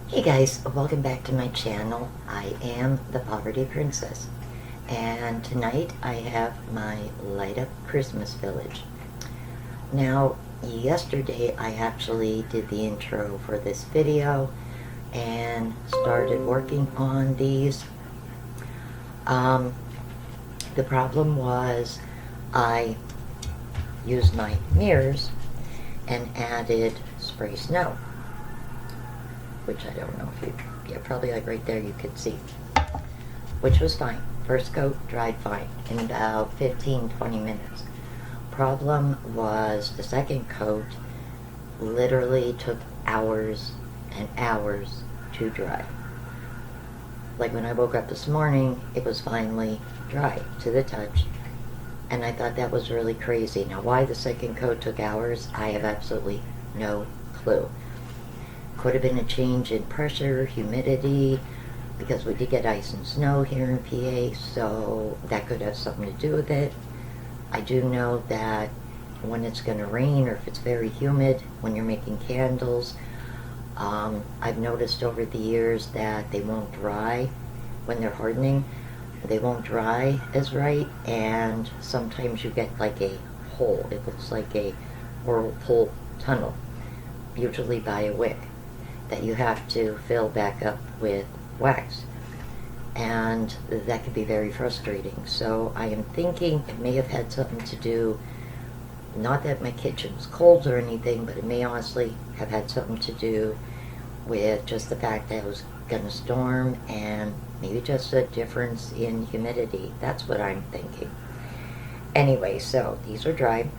Hey guys, welcome back to my channel. I am the Poverty Princess, and tonight I have my Light Up Christmas Village. Now, yesterday I actually did the intro for this video and started working on these. The problem was I used my mirrors and added spray snow, which I don't know if you, yeah, probably like right there you could see, which was fine. First coat dried fine in about 15-20 minutes. Problem was the second coat literally took hours and hours to dry. Like when I woke up this morning, it was finally dry to the touch, and I thought that was really crazy. Now why the second coat took hours, I have absolutely no clue. Could have been a change in pressure, humidity, because we did get ice and snow here in PA, so that could have something to do with it. I do know that when it's going to rain or if it's very humid, when you're making candles, I've noticed over the years that they won't dry when they're hardening. They won't dry as right, and sometimes you get like a hole. It looks like a whirlpool tunnel, usually by a wick, that you have to fill back up with wax, and that can be very frustrating. So I am thinking it may have had something to do, not that my kitchen was cold or anything, but it may honestly have had something to do with just the fact that it was gonna storm, and maybe just a difference in humidity. That's what I'm thinking. Anyway, so these are dry.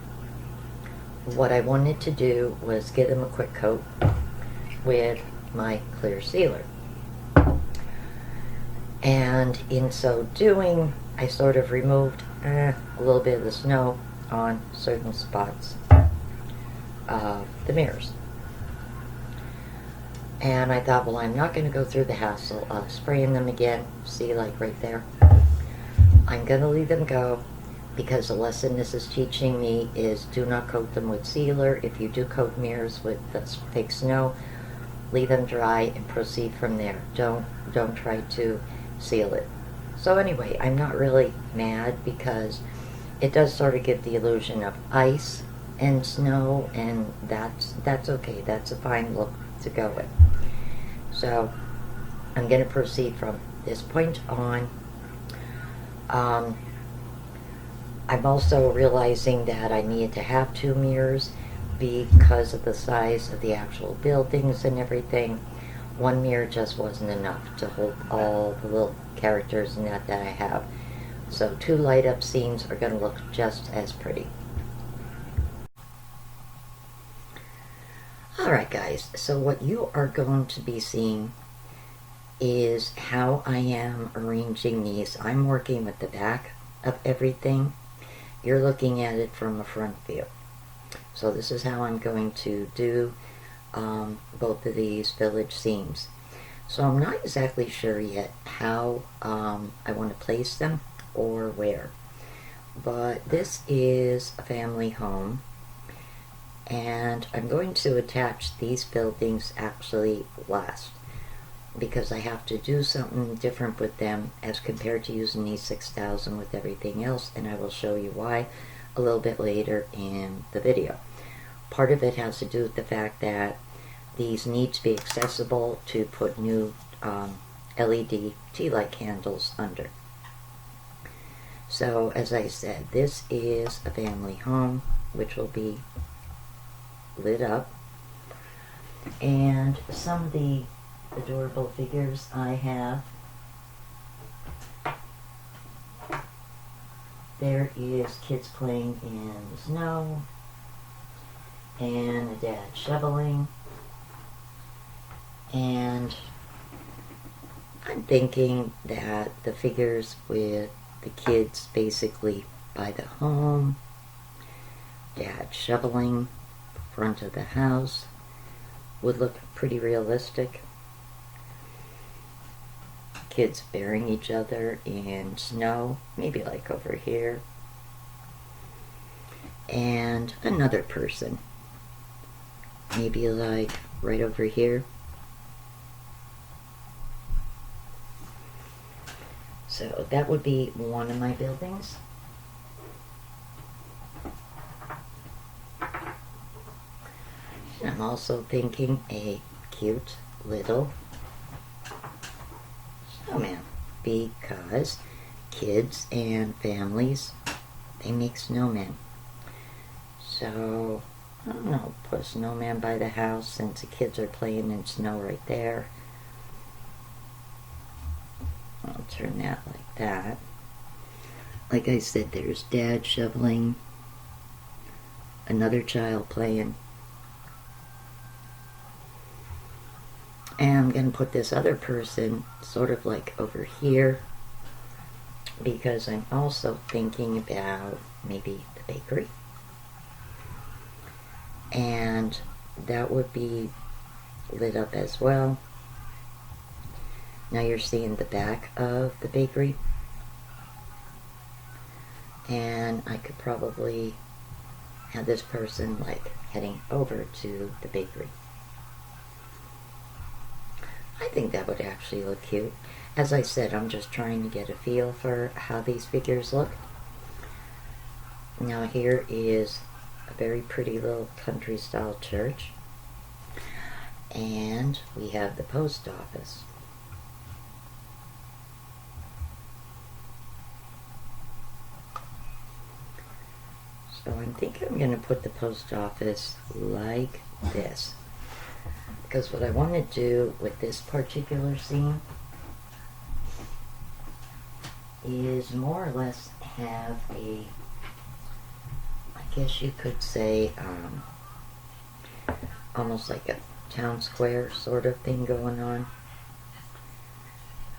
What I wanted to do was give them a quick coat with my clear sealer, and in so doing I sort of removed a little bit of the snow on certain spots of the mirrors, and I thought, well, I'm not going to go through the hassle of spraying them again. See, like right there, I'm going to leave them go, because the lesson this is teaching me is do not coat them with sealer. If you do coat mirrors with the fake snow, leave them dry and proceed from there. Don't try to seal it. So anyway, I'm not really mad, because it does sort of give the illusion of ice and snow, and that's okay. That's a fine look to go with. So I'm going to proceed from this point on. I'm also realizing that I needed to have two mirrors because of the size of the actual buildings and everything. One mirror just wasn't enough to hold all the little characters in that I have. So two light up scenes are going to look just as pretty. Alright guys, so what you are going to be seeing is how I am arranging these. I'm working with the back of everything. You're looking at it from a front view. So this is how I'm going to do both of these village scenes. So I'm not exactly sure yet how I want to place them or where. But this is a family home, and I'm going to attach these buildings actually last, because I have to do something different with them as compared to using these 6,000 with everything else, and I will show you why a little bit later in the video. Part of it has to do with the fact that these need to be accessible to put new LED tea light candles under. So as I said, this is a family home which will be lit up, and some of the adorable figures I have. There is kids playing in the snow, and a dad shoveling, and I'm thinking that the figures with the kids basically by the home, dad shoveling front of the house, would look pretty realistic. Kids burying each other in snow, maybe like over here, and another person maybe like right over here. So that would be one of my buildings. I'm also thinking a cute little snowman, because kids and families, they make snowmen. So, I don't know, put a snowman by the house since the kids are playing in snow right there. I'll turn that like that. Like I said, there's Dad shoveling, another child playing. And I'm going to put this other person sort of like over here, because I'm also thinking about maybe the bakery. And that would be lit up as well. Now you're seeing the back of the bakery. And I could probably have this person like heading over to the bakery. I think that would actually look cute. As I said, I'm just trying to get a feel for how these figures look. Now here is a very pretty little country style church. And we have the post office. So I'm thinking I'm going to put the post office like this. Because what I want to do with this particular scene is more or less have a, I guess you could say, almost like a town square sort of thing going on.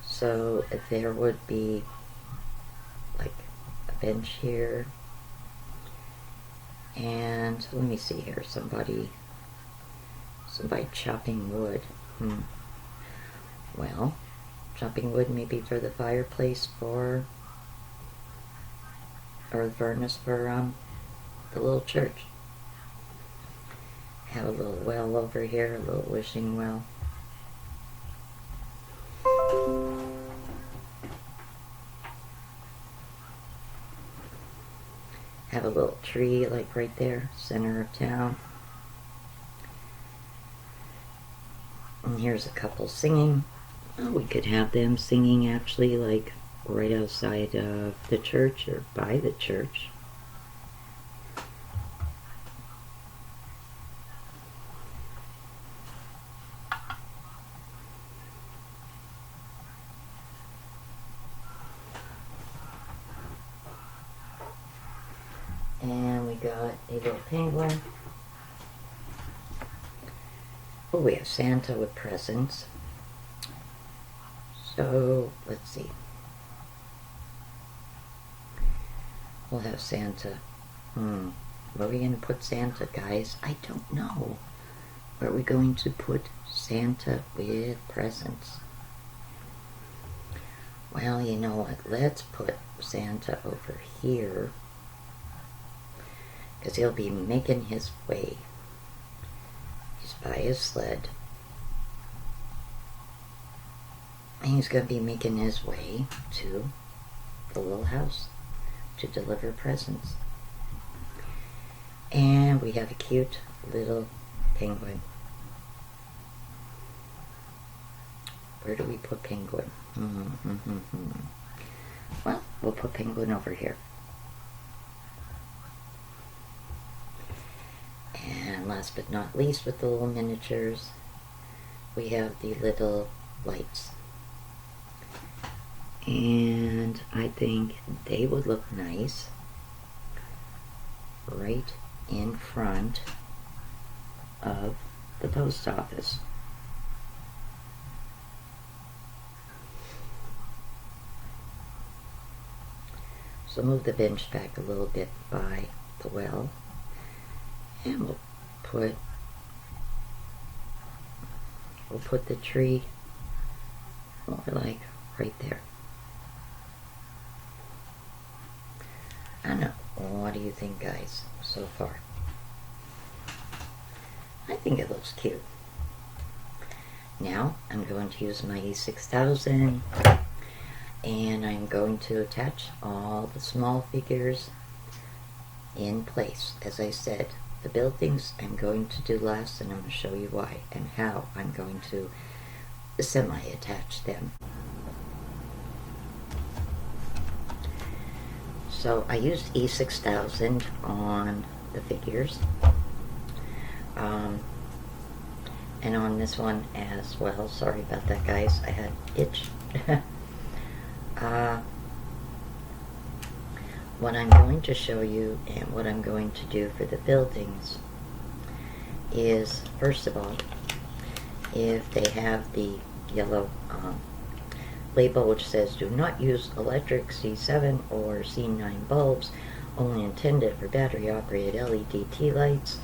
So there would be like a bench here. And let me see here, somebody chopping wood. Well, chopping wood maybe for the fireplace or the furnace for the little church. Have a little well over here, a little wishing well. Have a little tree like right there, center of town. And here's a couple singing. Oh, we could have them singing actually like right outside of the church or by the church. And we got a little penguin. Oh, we have Santa with presents. So, let's see. We'll have Santa. Where are we going to put Santa, guys? I don't know. Where are we going to put Santa with presents? Well, you know what? Let's put Santa over here, because he'll be making his way. He's by his sled. And he's going to be making his way to the little house to deliver presents. And we have a cute little penguin. Where do we put penguin? Well, we'll put penguin over here. And last but not least, with the little miniatures, we have the little lights. And I think they would look nice right in front of the post office. So move the bench back a little bit by the well. And we'll put the tree more like right there. I don't know. What do you think, guys, so far? I think it looks cute. Now, I'm going to use my E6000 and I'm going to attach all the small figures in place. As I said, the buildings I'm going to do last, and I'm going to show you why and how I'm going to semi-attach them. So I used E6000 on the figures, and on this one as well. Sorry about that, guys. I had itch. What I'm going to show you and what I'm going to do for the buildings is, first of all, if they have the yellow label which says do not use electric C7 or C9 bulbs, only intended for battery operated LED tea lights,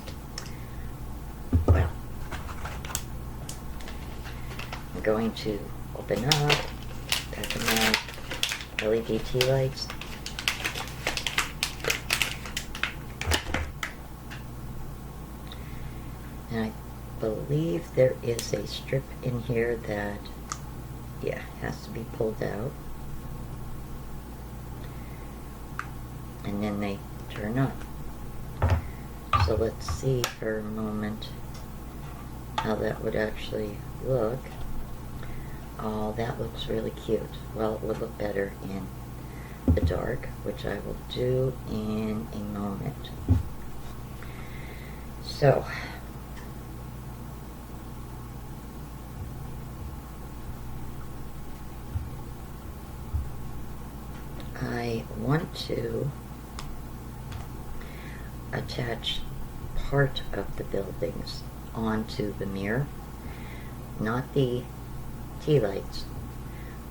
well, I'm going to open up pack of my LED tea lights. And I believe there is a strip in here that, yeah, has to be pulled out. And then they turn on. So let's see for a moment how that would actually look. Oh, that looks really cute. Well, it would look better in the dark, which I will do in a moment. So, I want to attach part of the buildings onto the mirror, not the tea lights,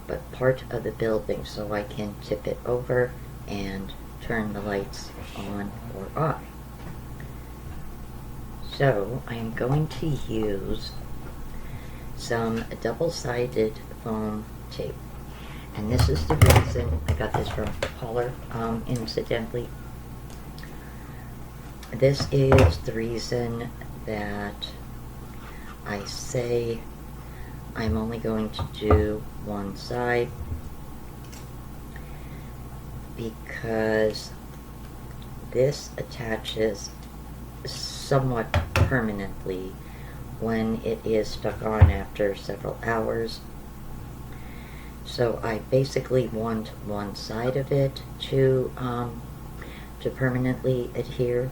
but part of the building, so I can tip it over and turn the lights on or off. So I am going to use some double-sided foam tape. And this is the reason I got this from Postal, incidentally. This is the reason that I say I'm only going to do one side, because this attaches somewhat permanently when it is stuck on after several hours. So I basically want one side of it to permanently adhere,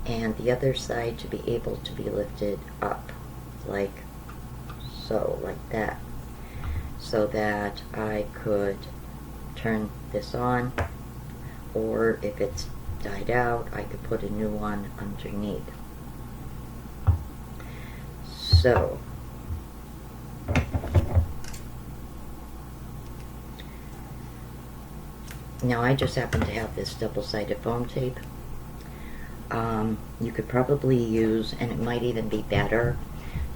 and the other side to be able to be lifted up, like so, like that, so that I could turn this on, or if it's died out, I could put a new one underneath. So, now I just happen to have this double-sided foam tape. You could probably use, and it might even be better,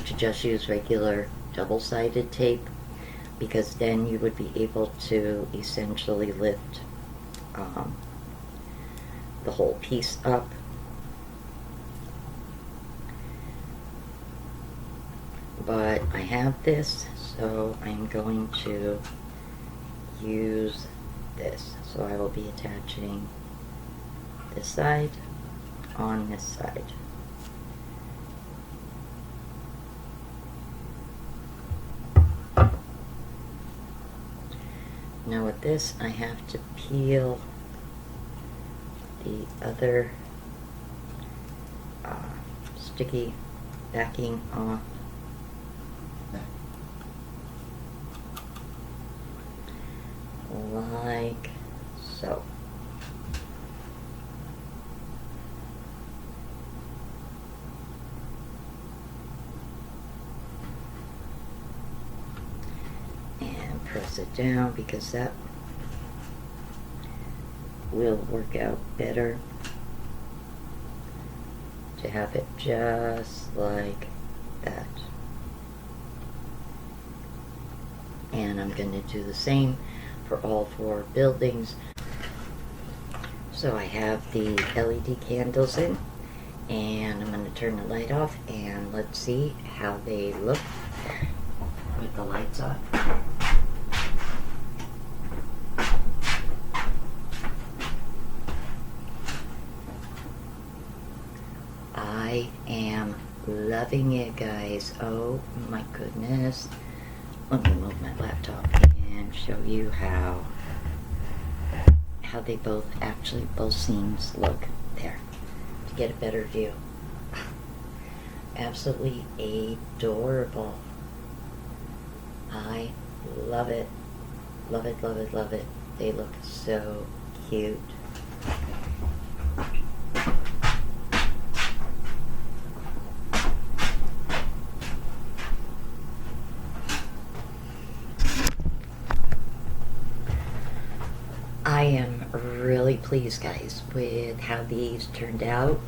to just use regular double-sided tape, because then you would be able to essentially lift the whole piece up. But I have this, so I'm going to use this. So I will be attaching this side on this side. Now with this, I have to peel the other sticky backing off. Like so. And press it down, because that will work out better to have it just like that. And I'm going to do the same for all 4 buildings. So I have the LED candles in, and I'm going to turn the light off, and let's see how they look with the lights on. I am loving it, guys. Oh my goodness. Let me move my laptop and show you how they both scenes look there to get a better view. Absolutely adorable. I love it. Love it, love it, love it. They look so cute. I am really pleased, guys, with how these turned out.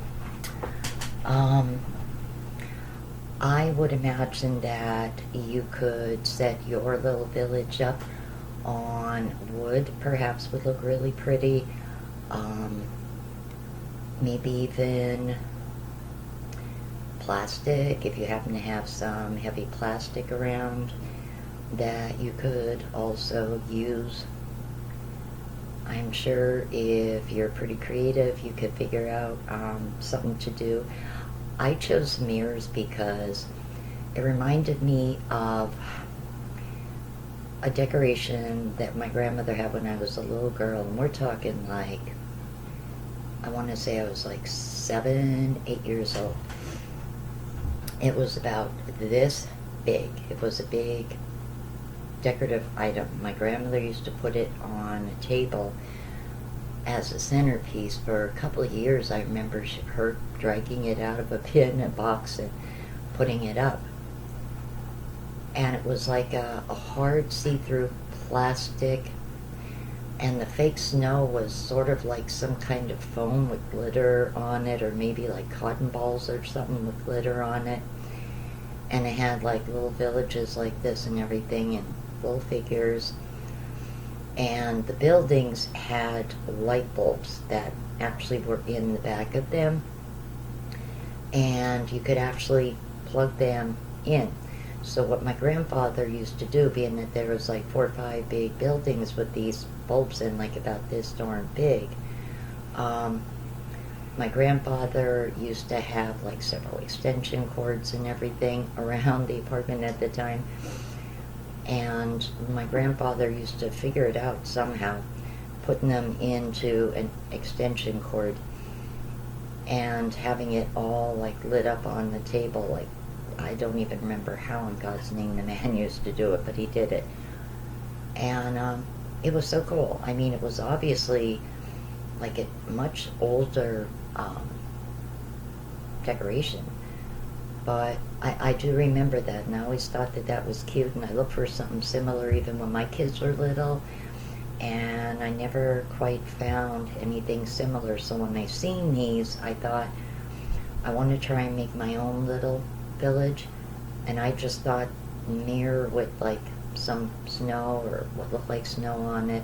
I would imagine that you could set your little village up on wood, perhaps would look really pretty. Maybe even plastic, if you happen to have some heavy plastic around that you could also use. I'm sure if you're pretty creative, you could figure out something to do. I chose mirrors because it reminded me of a decoration that my grandmother had when I was a little girl, and we're talking like, I want to say I was like 7, 8 years old. It was about this big. It was a big decorative item. My grandmother used to put it on a table as a centerpiece for a couple of years. I remember her dragging it out of a bin and box and putting it up. And it was like a hard see-through plastic, and the fake snow was sort of like some kind of foam with glitter on it, or maybe like cotton balls or something with glitter on it. And it had like little villages like this and everything, and little figures. And the buildings had light bulbs that actually were in the back of them, and you could actually plug them in. So what my grandfather used to do, being that there was like 4 or 5 big buildings with these bulbs in, like about this darn big, my grandfather used to have like several extension cords and everything around the apartment at the time. And my grandfather used to figure it out somehow, putting them into an extension cord and having it all like lit up on the table. Like, I don't even remember how in God's name the man used to do it, but he did it. And it was so cool. I mean, it was obviously like a much older decoration, but I do remember that, and I always thought that that was cute, and I looked for something similar even when my kids were little, and I never quite found anything similar. So when I seen these, I thought I want to try and make my own little village, and I just thought mirror with like some snow or what looked like snow on it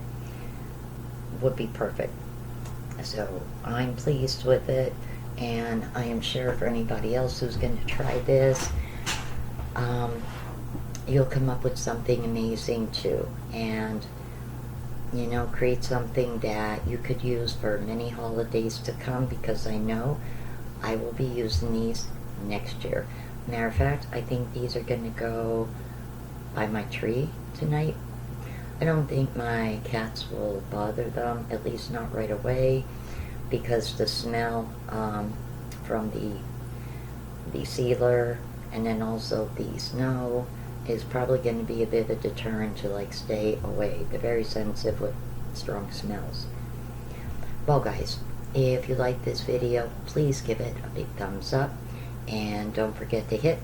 would be perfect. So I'm pleased with it, and I am sure for anybody else who's going to try this, you'll come up with something amazing too, and you know, create something that you could use for many holidays to come, because I know I will be using these next year. Matter of fact, I think these are going to go by my tree tonight. I don't think my cats will bother them, at least not right away, because the smell from the sealer and then also the snow is probably going to be a bit of a deterrent to like stay away. They're very sensitive with strong smells. Well guys, if you like this video, please give it a big thumbs up, and don't forget to hit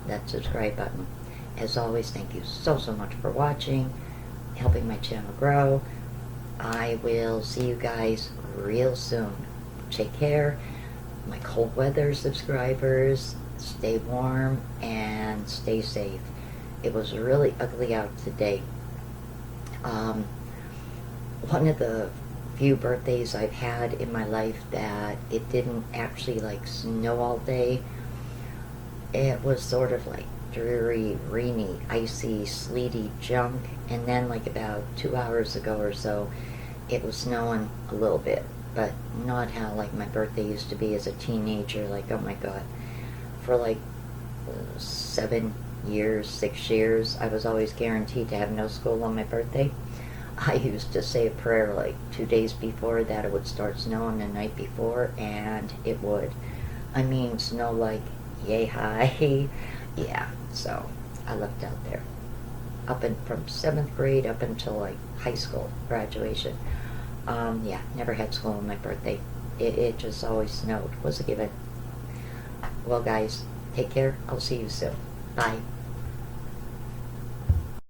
that subscribe button. As always, thank you so much for watching, helping my channel grow. I will see you guys real soon. Take care. My cold weather subscribers, stay warm and stay safe. It was really ugly out today. One of the few birthdays I've had in my life that it didn't actually like snow all day. It was sort of like dreary, rainy, icy, sleety junk, and then like about 2 hours ago or so, it was snowing a little bit. but not how like my birthday used to be as a teenager. Like, oh my god, for like 7 years, 6 years, I was always guaranteed to have no school on my birthday. I used to say a prayer like 2 days before that it would start snowing the night before, and it would. I mean, snow like yay high. Yeah, so I left out there. From 7th grade up until like high school graduation. Yeah, never had school on my birthday. It just always snowed. Was a given. Well, guys, take care. I'll see you soon. Bye.